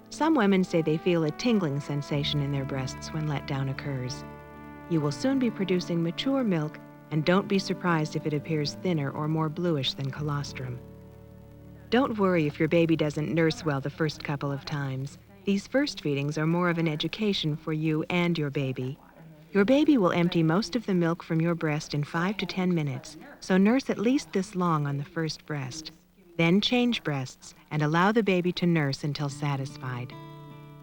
Some women say they feel a tingling sensation in their breasts when letdown occurs. You will soon be producing mature milk, and don't be surprised if it appears thinner or more bluish than colostrum. Don't worry if your baby doesn't nurse well the first couple of times. These first feedings are more of an education for you and your baby. Your baby will empty most of the milk from your breast in 5 to 10 minutes, so nurse at least this long on the first breast. Then change breasts and allow the baby to nurse until satisfied.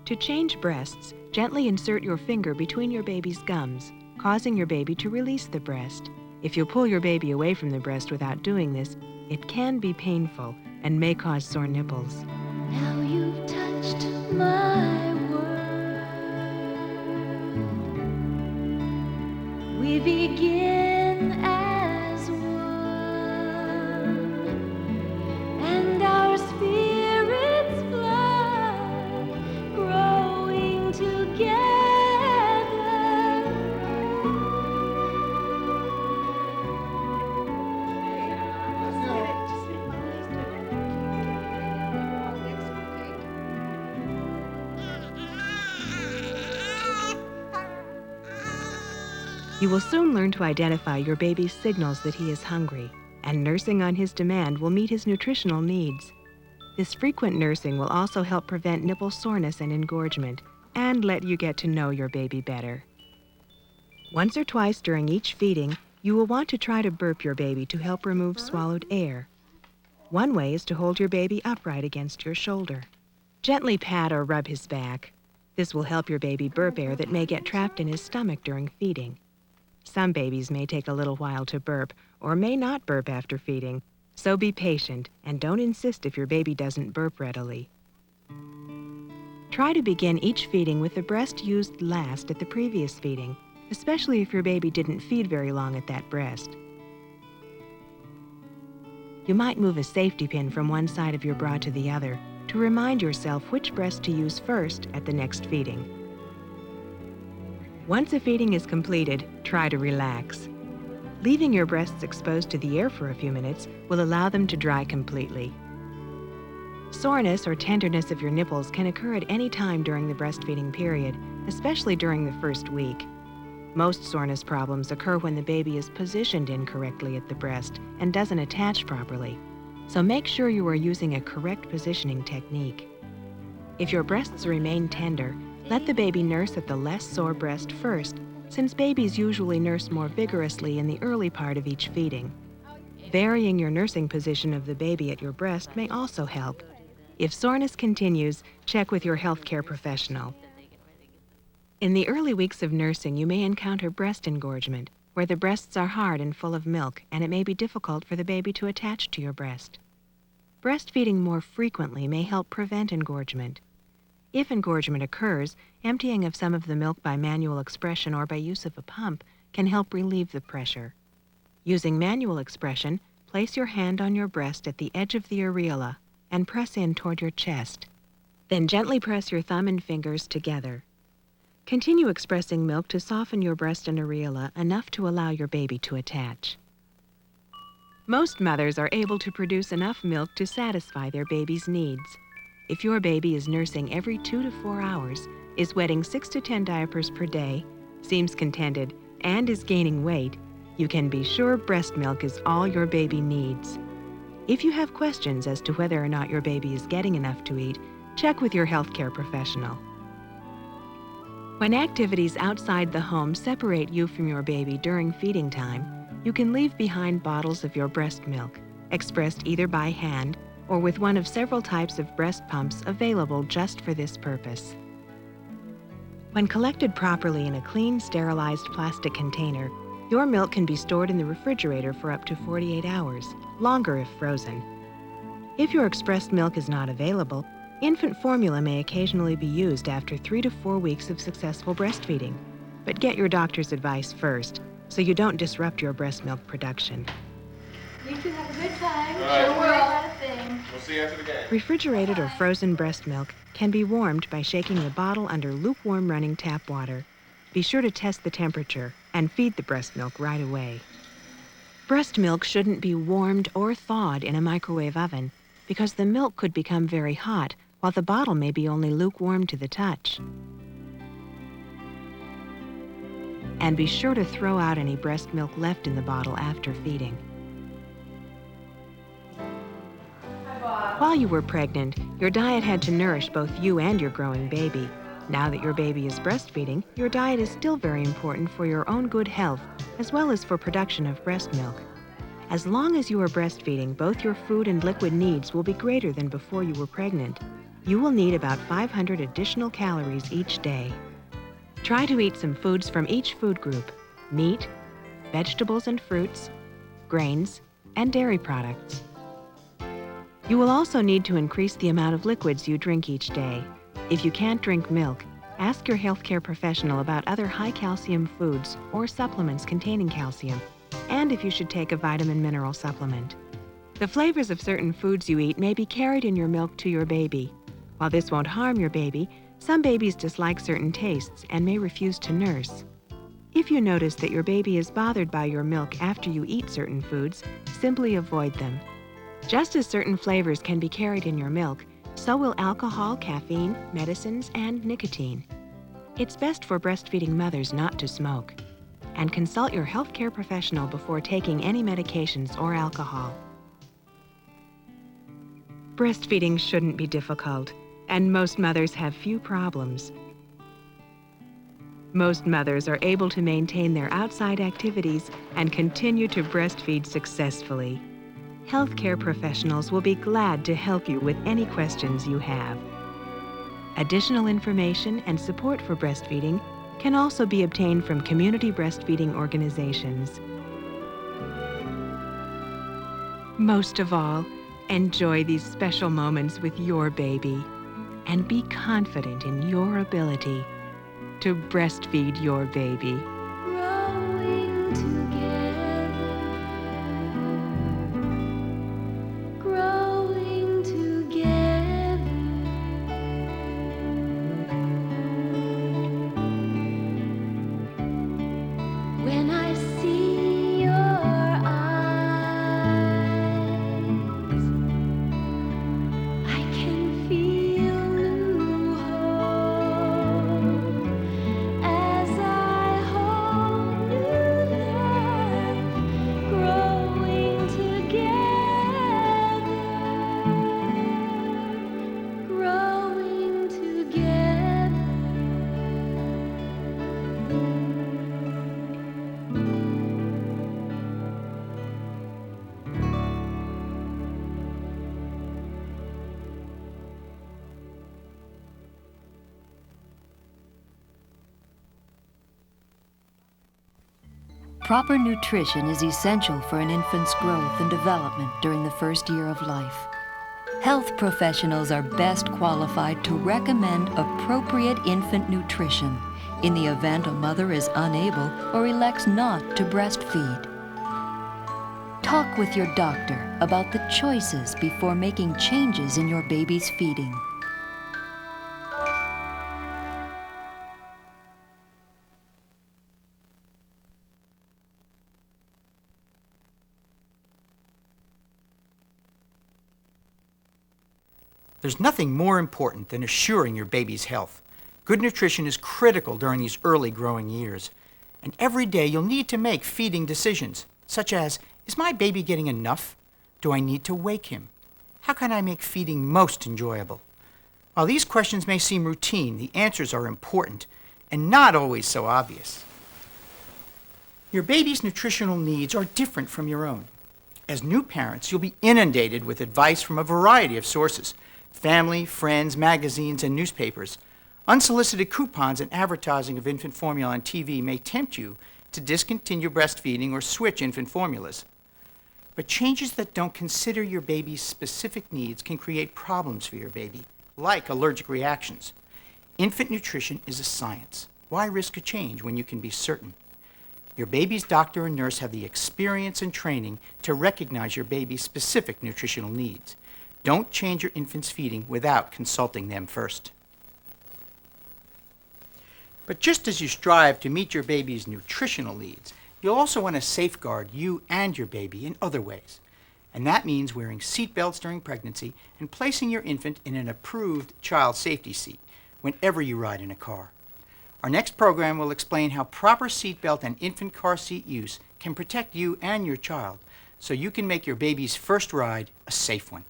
To change breasts, gently insert your finger between your baby's gums, causing your baby to release the breast. If you pull your baby away from the breast without doing this, it can be painful and may cause sore nipples. Now you've touched my world. We begin as one, and our spirits fly, growing together. You will soon learn to identify your baby's signals that he is hungry, and nursing on his demand will meet his nutritional needs. This frequent nursing will also help prevent nipple soreness and engorgement, and let you get to know your baby better. Once or twice during each feeding, you will want to try to burp your baby to help remove swallowed air. One way is to hold your baby upright against your shoulder. Gently pat or rub his back. This will help your baby burp air that may get trapped in his stomach during feeding. Some babies may take a little while to burp or may not burp after feeding, so be patient and don't insist if your baby doesn't burp readily. Try to begin each feeding with the breast used last at the previous feeding, especially if your baby didn't feed very long at that breast. You might move a safety pin from one side of your bra to the other to remind yourself which breast to use first at the next feeding. Once a feeding is completed, try to relax. Leaving your breasts exposed to the air for a few minutes will allow them to dry completely. Soreness or tenderness of your nipples can occur at any time during the breastfeeding period, especially during the first week. Most soreness problems occur when the baby is positioned incorrectly at the breast and doesn't attach properly, so make sure you are using a correct positioning technique. If your breasts remain tender, let the baby nurse at the less sore breast first, since babies usually nurse more vigorously in the early part of each feeding. Varying your nursing position of the baby at your breast may also help. If soreness continues, check with your healthcare professional. In the early weeks of nursing, you may encounter breast engorgement, where the breasts are hard and full of milk, and it may be difficult for the baby to attach to your breast. Breastfeeding more frequently may help prevent engorgement. If engorgement occurs, emptying of some of the milk by manual expression or by use of a pump can help relieve the pressure. Using manual expression, place your hand on your breast at the edge of the areola and press in toward your chest. Then gently press your thumb and fingers together. Continue expressing milk to soften your breast and areola enough to allow your baby to attach. Most mothers are able to produce enough milk to satisfy their baby's needs. If your baby is nursing every 2 to 4 hours, is wetting 6 to 10 diapers per day, seems contented, and is gaining weight, you can be sure breast milk is all your baby needs. If you have questions as to whether or not your baby is getting enough to eat, check with your healthcare professional. When activities outside the home separate you from your baby during feeding time, you can leave behind bottles of your breast milk, expressed either by hand or with one of several types of breast pumps available just for this purpose. When collected properly in a clean, sterilized plastic container, your milk can be stored in the refrigerator for up to 48 hours, longer if frozen. If your expressed milk is not available, infant formula may occasionally be used after 3 to 4 weeks of successful breastfeeding, but get your doctor's advice first so you don't disrupt your breast milk production. You two have a good time. All right. Don't worry about a thing. We'll see you after the game. Refrigerated or frozen breast milk can be warmed by shaking the bottle under lukewarm running tap water. Be sure to test the temperature and feed the breast milk right away. Breast milk shouldn't be warmed or thawed in a microwave oven because the milk could become very hot while the bottle may be only lukewarm to the touch. And be sure to throw out any breast milk left in the bottle after feeding. While you were pregnant, your diet had to nourish both you and your growing baby. Now that your baby is breastfeeding, your diet is still very important for your own good health, as well as for production of breast milk. As long as you are breastfeeding, both your food and liquid needs will be greater than before you were pregnant. You will need about 500 additional calories each day. Try to eat some foods from each food group: meat, vegetables and fruits, grains, and dairy products. You will also need to increase the amount of liquids you drink each day. If you can't drink milk, ask your healthcare professional about other high-calcium foods or supplements containing calcium, and if you should take a vitamin mineral supplement. The flavors of certain foods you eat may be carried in your milk to your baby. While this won't harm your baby, some babies dislike certain tastes and may refuse to nurse. If you notice that your baby is bothered by your milk after you eat certain foods, simply avoid them. Just as certain flavors can be carried in your milk, so will alcohol, caffeine, medicines, and nicotine. It's best for breastfeeding mothers not to smoke. And consult your healthcare professional before taking any medications or alcohol. Breastfeeding shouldn't be difficult, and most mothers have few problems. Most mothers are able to maintain their outside activities and continue to breastfeed successfully. Healthcare professionals will be glad to help you with any questions you have. Additional information and support for breastfeeding can also be obtained from community breastfeeding organizations. Most of all, enjoy these special moments with your baby and be confident in your ability to breastfeed your baby. Growing together, growing together. When I see your eyes, I can feel new hope as I hold new life, growing together, growing together. Proper nutrition is essential for an infant's growth and development during the first year of life. Health professionals are best qualified to recommend appropriate infant nutrition in the event a mother is unable or elects not to breastfeed. Talk with your doctor about the choices before making changes in your baby's feeding. There's nothing more important than assuring your baby's health. Good nutrition is critical during these early growing years. And every day you'll need to make feeding decisions, such as, is my baby getting enough? Do I need to wake him? How can I make feeding most enjoyable? While these questions may seem routine, the answers are important and not always so obvious. Your baby's nutritional needs are different from your own. As new parents, you'll be inundated with advice from a variety of sources: family, friends, magazines, and newspapers. Unsolicited coupons and advertising of infant formula on TV may tempt you to discontinue breastfeeding or switch infant formulas. But changes that don't consider your baby's specific needs can create problems for your baby, like allergic reactions. Infant nutrition is a science. Why risk a change when you can be certain? Your baby's doctor and nurse have the experience and training to recognize your baby's specific nutritional needs. Don't change your infant's feeding without consulting them first. But just as you strive to meet your baby's nutritional needs, you'll also want to safeguard you and your baby in other ways. And that means wearing seat belts during pregnancy and placing your infant in an approved child safety seat whenever you ride in a car. Our next program will explain how proper seat belt and infant car seat use can protect you and your child so you can make your baby's first ride a safe one.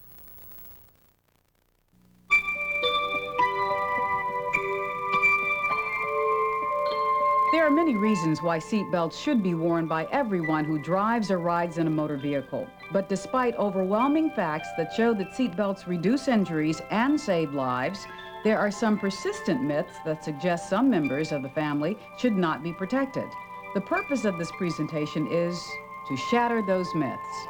There are many reasons why seat belts should be worn by everyone who drives or rides in a motor vehicle. But despite overwhelming facts that show that seat belts reduce injuries and save lives, there are some persistent myths that suggest some members of the family should not be protected. The purpose of this presentation is to shatter those myths.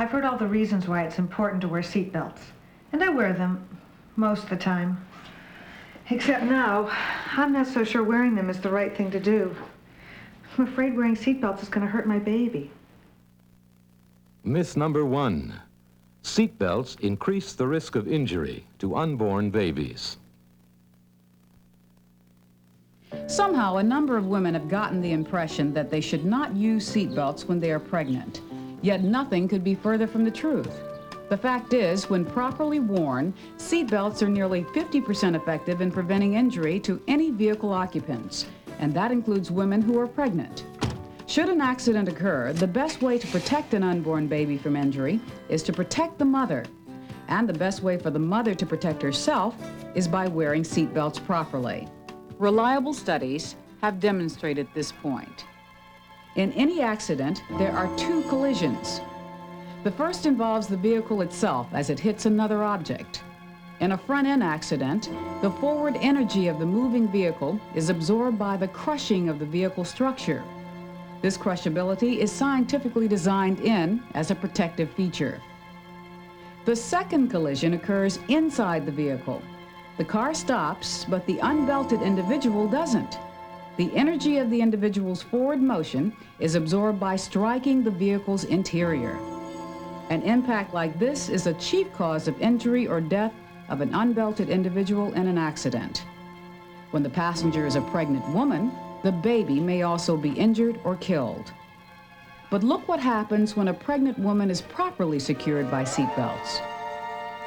I've heard all the reasons why it's important to wear seat belts, and I wear them most of the time. Except now, I'm not so sure wearing them is the right thing to do. I'm afraid wearing seat belts is going to hurt my baby. Myth number 1. Seat belts increase the risk of injury to unborn babies. Somehow, a number of women have gotten the impression that they should not use seat belts when they are pregnant. Yet nothing could be further from the truth. The fact is, when properly worn, seat belts are nearly 50% effective in preventing injury to any vehicle occupants, and that includes women who are pregnant. Should an accident occur, the best way to protect an unborn baby from injury is to protect the mother. And the best way for the mother to protect herself is by wearing seat belts properly. Reliable studies have demonstrated this point. In any accident, there are 2 collisions. The first involves the vehicle itself as it hits another object. In a front-end accident, the forward energy of the moving vehicle is absorbed by the crushing of the vehicle structure. This crushability is scientifically designed in as a protective feature. The second collision occurs inside the vehicle. The car stops, but the unbelted individual doesn't. The energy of the individual's forward motion is absorbed by striking the vehicle's interior. An impact like this is a chief cause of injury or death of an unbelted individual in an accident. When the passenger is a pregnant woman, the baby may also be injured or killed. But look what happens when a pregnant woman is properly secured by seat belts.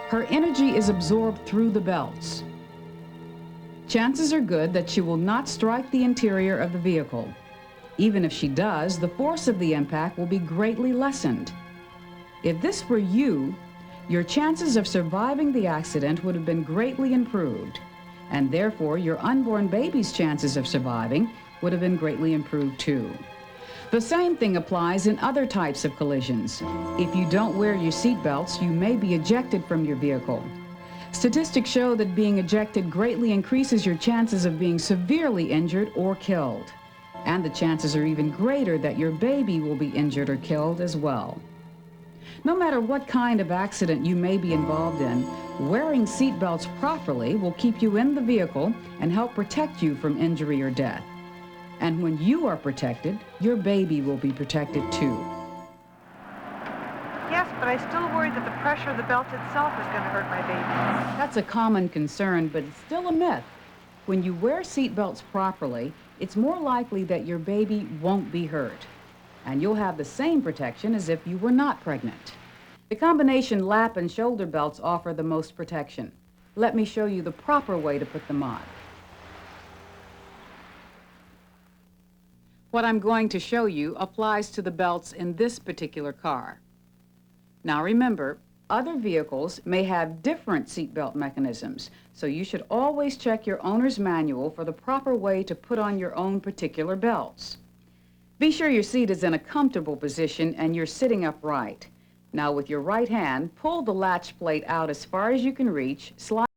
Her energy is absorbed through the belts. Chances are good that she will not strike the interior of the vehicle. Even if she does, the force of the impact will be greatly lessened. If this were you, your chances of surviving the accident would have been greatly improved, and therefore your unborn baby's chances of surviving would have been greatly improved too. The same thing applies in other types of collisions. If you don't wear your seat belts, you may be ejected from your vehicle. Statistics show that being ejected greatly increases your chances of being severely injured or killed. And the chances are even greater that your baby will be injured or killed as well. No matter what kind of accident you may be involved in, wearing seat belts properly will keep you in the vehicle and help protect you from injury or death. And when you are protected, your baby will be protected too. Yes, but I still worry that the pressure of the belt itself is going to hurt my baby. That's a common concern, but it's still a myth. When you wear seat belts properly, it's more likely that your baby won't be hurt, and you'll have the same protection as if you were not pregnant. The combination lap and shoulder belts offer the most protection. Let me show you the proper way to put them on. What I'm going to show you applies to the belts in this particular car. Now remember, other vehicles may have different seatbelt mechanisms, so you should always check your owner's manual for the proper way to put on your own particular belts. Be sure your seat is in a comfortable position and you're sitting upright. Now, with your right hand, pull the latch plate out as far as you can reach, slide